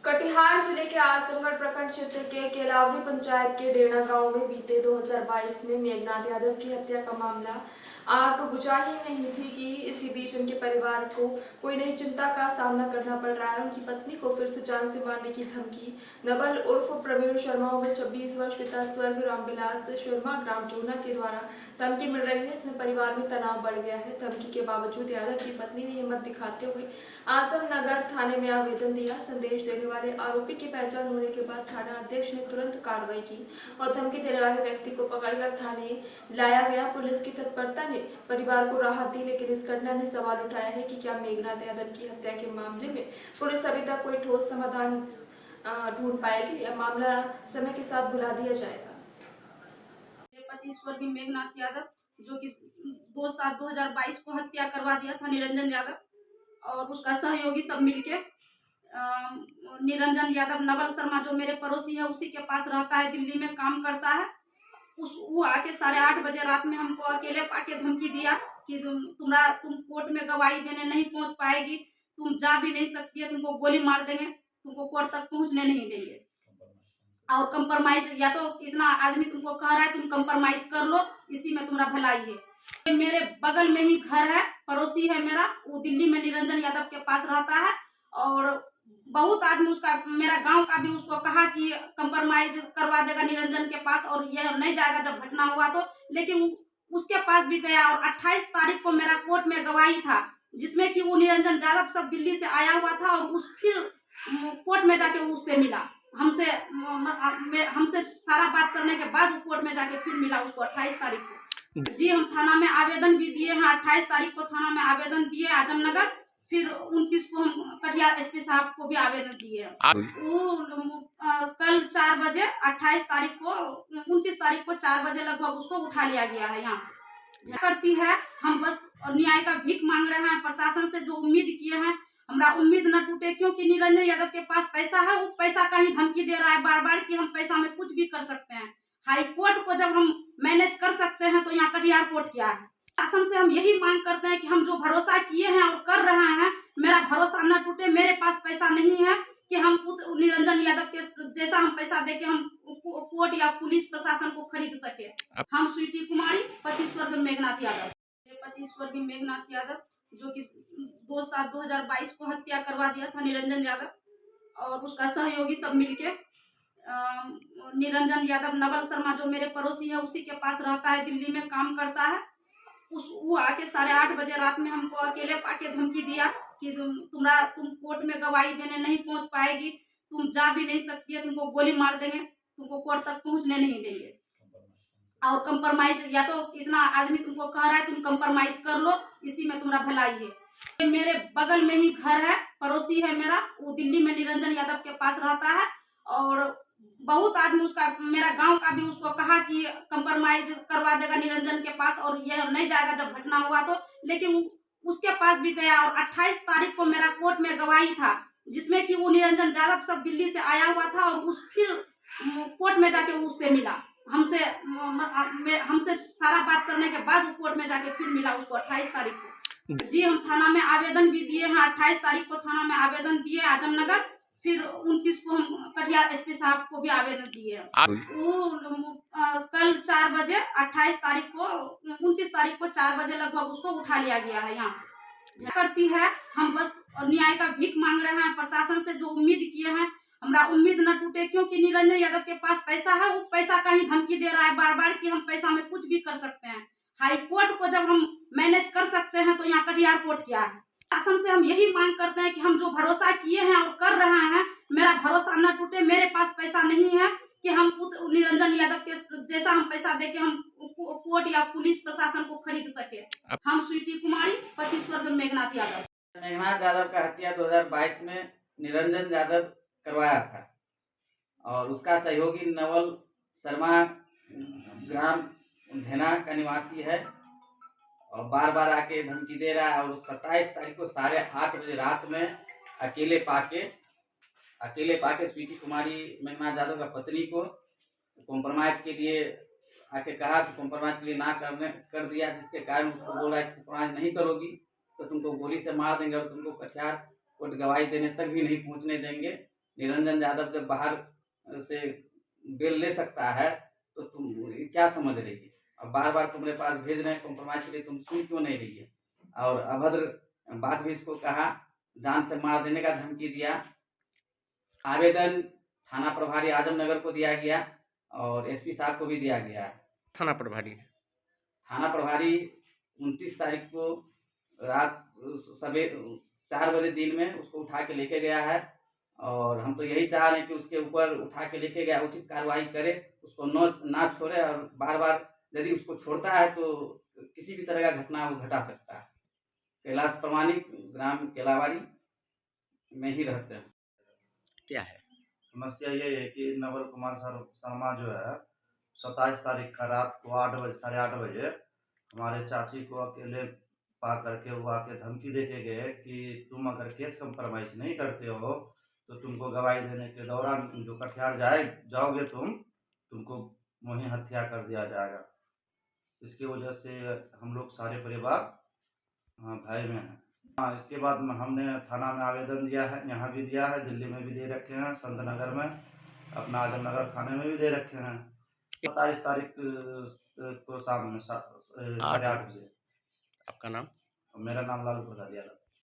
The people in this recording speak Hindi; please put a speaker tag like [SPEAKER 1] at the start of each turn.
[SPEAKER 1] कटिहार जिले के आजमगढ़ प्रखंड क्षेत्र के केलावड़ी पंचायत के डेढ़ा गांव में बीते 2022 में मेघनाथ यादव की हत्या का मामला आग बुझा ही नहीं थी कि इसी बीच उनके परिवार को कोई नई चिंता का सामना करना पड़ रहा है। उनकी पत्नी को फिर से जान से मारने की धमकी। नवल उर्फ प्रवीण शर्मा उम्र 26 वर्ष पिता स्वर्ग रामविलास शर्मा ग्राम चूना के द्वारा धमकी मिल रही है। इसमें परिवार में तनाव बढ़ गया है। धमकी के बावजूद यादव की पत्नी ने हिम्मत दिखाते हुए आजमनगर थाने में आवेदन दिया। संदेश देने वाले आरोपी की पहचान होने के बाद थाना अध्यक्ष ने तुरंत कार्रवाई की और धमकी देने वाले व्यक्ति को पकड़कर थाने लाया गया। पुलिस की तत्परता ने परिवार को राहत दी, लेकिन इस घटना ने सवाल उठाया है कि क्या मेघनाथ यादव की हत्या के मामले में पुलिस अभी तक कोई ठोस समाधान ढूंढ पाएगी या मामला समय के साथ भुला दिया जाएगा।
[SPEAKER 2] पति स्वर्गीय मेघनाथ यादव जो कि 2/7/2022 को हत्या करवा दिया था निरंजन यादव और उसका सहयोगी सब मिलके निरंजन यादव नवल शर्मा जो मेरे पड़ोसी है उसी के पास रहता है, दिल्ली में काम करता है। वो आके 8:30 बजे रात में हमको अकेले पाके धमकी दिया कि तुम कोर्ट में गवाही देने नहीं पहुंच पाएगी, तुम जा भी नहीं सकती है, तुमको गोली मार देंगे, तुमको कोर्ट तक पहुंचने नहीं देंगे और कंप्रोमाइज या तो इतना आदमी तुमको कह रहा है तुम कंप्रोमाइज कर लो, इसी में तुम्हारा भलाई है। मेरे बगल में ही घर है, पड़ोसी है मेरा, वो दिल्ली में निरंजन यादव के पास रहता है और बहुत आदमी उसका मेरा गांव का भी उसको कहा कि कंप्रोमाइज करवा देगा निरंजन के पास और यह नहीं जाएगा जब घटना हुआ तो, लेकिन उसके पास भी गया और 28 तारीख को मेरा कोर्ट में गवाही था जिसमें कि वो निरंजन यादव सब दिल्ली से आया हुआ था और उस फिर कोर्ट में जाके उससे मिला, हमसे सारा बात करने के बाद वो कोर्ट में जाके फिर मिला उसको 28 तारीख को। जी हम थाना में आवेदन भी दिए हैं, 28 तारीख को थाना में आवेदन दिए आजमनगर, फिर 29 को हम कटिहार एसपी साहब को भी आवेदन दिए हैं। वो कल 4 बजे 28 तारीख को 29 तारीख को 4 बजे लगभग उसको उठा लिया गया है। यहाँ से करती है, हम बस न्याय का भीख मांग रहे हैं प्रशासन से, जो उम्मीद किए हैं हमारा उम्मीद न टूटे, क्योंकि निरंजन यादव के पास पैसा है, वो पैसा का ही धमकी दे रहा है बार बार कि हम पैसा में कुछ भी कर सकते हैं। हाई कोर्ट को जब हम मैनेज कर सकते हैं तो यहाँ कटिहार कोर्ट क्या है। शासन से हम यही मांग करते हैं कि हम जो भरोसा किए हैं और कर रहे हैं, मेरा भरोसा न टूटे। मेरे पास पैसा नहीं है कि हम निरंजन यादव के जैसा हम पैसा दे के हम कोर्ट या पुलिस प्रशासन को खरीद सके। हम स्वीटी कुमारी, पति स्वर्गीय मेघनाथ यादव, पति स्वर्गीय मेघनाथ यादव जो कि 2/7/2022 को हत्या करवा दिया था निरंजन यादव और उसका सहयोगी सब मिलके निरंजन यादव नवल शर्मा जो मेरे पड़ोसी है उसी के पास रहता है, दिल्ली में काम करता है। वो आके 8:30 बजे रात में हमको अकेले पाके धमकी दिया कि तुम कोर्ट में गवाही देने नहीं पहुंच पाएगी, तुम जा भी नहीं सकती है, तुमको गोली मार देंगे, तुमको कोर्ट तक पहुंचने नहीं देंगे और कंप्रोमाइज या तो इतना आदमी तुमको कह रहा है तुम कंप्रोमाइज कर लो, इसी में तुम्हारा भलाई है। मेरे बगल में ही घर है, पड़ोसी है मेरा, वो दिल्ली में निरंजन यादव के पास रहता है और बहुत आदमी उसका मेरा गांव का भी उसको कहा कि कंप्रोमाइज करवा देगा निरंजन के पास और यह नहीं जाएगा जब घटना हुआ तो, लेकिन उसके पास भी गया और 28 तारीख को मेरा कोर्ट में गवाही था जिसमें कि वो निरंजन यादव सब दिल्ली से आया हुआ था और उस फिर कोर्ट में जाके उससे मिला, हमसे सारा बात करने के बाद वो कोर्ट में जाके फिर मिला उसको 28 तारीख को। जी हम थाना में आवेदन भी दिए हैं, 28 तारीख को थाना में आवेदन दिए आजमनगर, फिर 29 को हम कटिहार एसपी साहब को भी आवेदन दिए हैं। वो कल 4 बजे 28 तारीख को 29 तारीख को 4 बजे लगभग उसको उठा लिया गया है। यहाँ से करती है, हम बस न्याय का भीख मांग रहे हैं प्रशासन से, जो उम्मीद किए हैं हमारा उम्मीद न टूटे, क्योंकि निरंजन यादव के पास पैसा है, वो पैसा का ही धमकी दे रहा है बार बार कि हम पैसा में कुछ भी कर सकते हैं। हाई कोर्ट को जब हम मैनेज कर सकते हैं तो यहाँ कटिहार कोर्ट क्या है। शासन से हम यही मांग करते हैं कि हम जो भरोसा किए हैं और कर रहे हैं, मेरा भरोसा न टूटे। मेरे पास पैसा नहीं है कि हम निरंजन यादव के जैसा हम पैसा दे के हम कोर्ट या पुलिस प्रशासन को खरीद सके। हम स्वीटी कुमारी, पति स्वर्गीय मेघनाथ यादव।
[SPEAKER 3] मेघनाथ यादव का हत्या 2022 में निरंजन यादव करवाया था और उसका सहयोगी नवल शर्मा ग्राम धेना का निवासी है और बार बार आके धमकी दे रहा है और 27 तारीख को 8:30 बजे रात में अकेले पाके स्वीटी कुमारी मेघनाथ यादव का पत्नी को कॉम्प्रोमाइज के लिए आके कहा तो कॉम्प्रोमाइज के लिए ना कर दिया, जिसके कारण उसको बोला कि कॉम्प्रोमाइज नहीं करोगी तो तुमको गोली से मार देंगे और तुमको कटिहार कोर्ट गवाही देने तक भी नहीं पहुंचने देंगे। निरंजन यादव जब बाहर से बेल ले सकता है तो तुम क्या समझ रही है? और बार बार तुम्हारे पास भेज रहे हैं कॉम्प्रोमाइज के लिए, तुम सुन क्यों नहीं रही है? और अभद्र बात भी इसको कहा, जान से मार देने का धमकी दिया। आवेदन थाना प्रभारी आजमनगर को दिया गया और एसपी साहब को भी दिया गया है।
[SPEAKER 4] थाना प्रभारी
[SPEAKER 3] थाना प्रभारी 29 तारीख को रात सवेरे 4 बजे दिन में उसको उठा के लेके गया है और हम तो यही चाह रहे हैं कि उसके ऊपर उठा के लेके गया उचित कार्रवाई करे, उसको ना छोड़े और बार बार यदि उसको छोड़ता है तो किसी भी तरह का घटना वो घटा सकता है। कैलाश प्रमाणिक ग्राम केलावाड़ी में ही रहते हैं।
[SPEAKER 4] क्या है?
[SPEAKER 5] समस्या ये है कि नवल कुमार शर्मा जो है 27 तारीख का रात को 8 बजे 8:30 बजे हमारे चाची को अकेले पा करके वो आके धमकी दे के गए कि तुम अगर केस कंप्रोमाइज नहीं करते हो तो तुमको गवाही देने के दौरान जो कटिहार जाओगे तुमको वहीं हत्या कर दिया जाएगा। इसकी वजह से हम लोग सारे परिवार भय में हैं। हाँ, इसके बाद हमने थाना में आवेदन दिया है, यहाँ भी दिया है, दिल्ली में भी दे रखे हैं, संत नगर में, अपना आजमनगर थाने में भी दे रखे हैं। 27 तारीख को शाम में 8:30 बजे।
[SPEAKER 4] आपका नाम?
[SPEAKER 5] मेरा नाम लालू प्रसाद यादव।